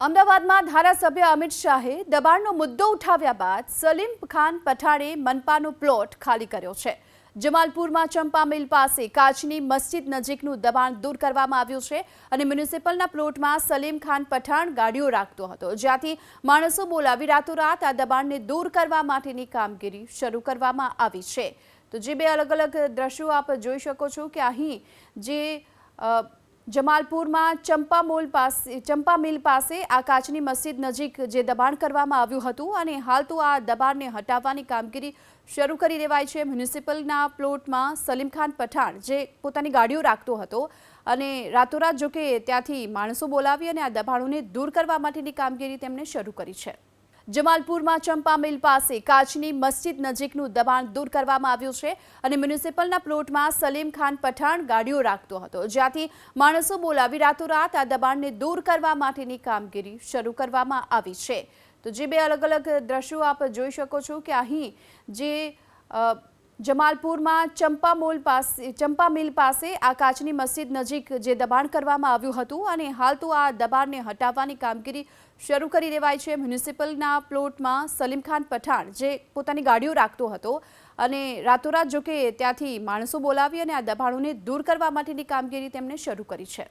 અમદાવાદમાં ધારાસભ્ય અમિત શાહે દબાણનો મુદ્દો ઉઠાવ્યા બાદ સલીમ ખાન પઠાણે મનપાનો પ્લોટ ખાલી કર્યો છે। જમાલપુરમાં ચંપા મિલ પાસે કાચની મસ્જિદ નજીકનું દબાણ દૂર કરવામાં આવ્યું છે અને મ્યુનિસિપલના પ્લોટમાં સલીમ ખાન પઠાણ ગાડીઓ રાખતો હતો, જ્યાંથી માણસો બોલાવી રાતોરાત આ દબાણને દૂર કરવા માટેની કામગીરી શરૂ કરવામાં આવી છે। તો જે બે અલગ અલગ દ્રશ્યો આપ જોઈ શકો છો કે અહીં જે જમાલપુરમાં ચંપા મિલ પાસે આ કાચની મસ્જિદ નજીક જે દબાણ કરવામાં આવ્યું હતું અને હાલ તો આ દબાણને હટાવવાની કામગીરી શરૂ કરી દેવાઈ છે। મ્યુનિસિપલના પ્લોટમાં સલીમ ખાન પઠાણ જે પોતાની ગાડીઓ રાખતો હતો અને રાતોરાત જો કે ત્યાંથી માણસો બોલાવી અને આ દબાણોને દૂર કરવા માટેની કામગીરી તેમણે શરૂ કરી છે। જમાલપુરમાં ચંપા મિલ પાસે કાચની મસ્જિદ નજીકનું દબાણ દૂર કરવામાં આવ્યું છે અને મ્યુનિસિપલના પ્લોટમાં સલીમ ખાન પઠાણ ગાડીઓ રાખતો હતો, જ્યાંથી માણસો બોલાવી રાતોરાત આ દબાણને દૂર કરવા માટેની કામગીરી શરૂ કરવામાં આવી છે। તો જે બે અલગ અલગ દ્રશ્યો આપ જોઈ શકો છો કે અહીં જે જમાલપુરમાં ચંપા મિલ પાસે આ કાચની મસ્જિદ નજીક જે દબાણ કરવામાં આવ્યું હતું અને હાલ તો આ દબાણને હટાવવાની કામગીરી શરૂ કરી દેવાઈ છે। મ્યુનિસિપલના પ્લોટમાં સલીમ ખાન પઠાણ જે પોતાની ગાડીઓ રાખતો હતો અને રાતોરાત જો કે ત્યાંથી માણસો બોલાવી અને આ દબાણોને દૂર કરવા માટેની કામગીરી તેમણે શરૂ કરી છે।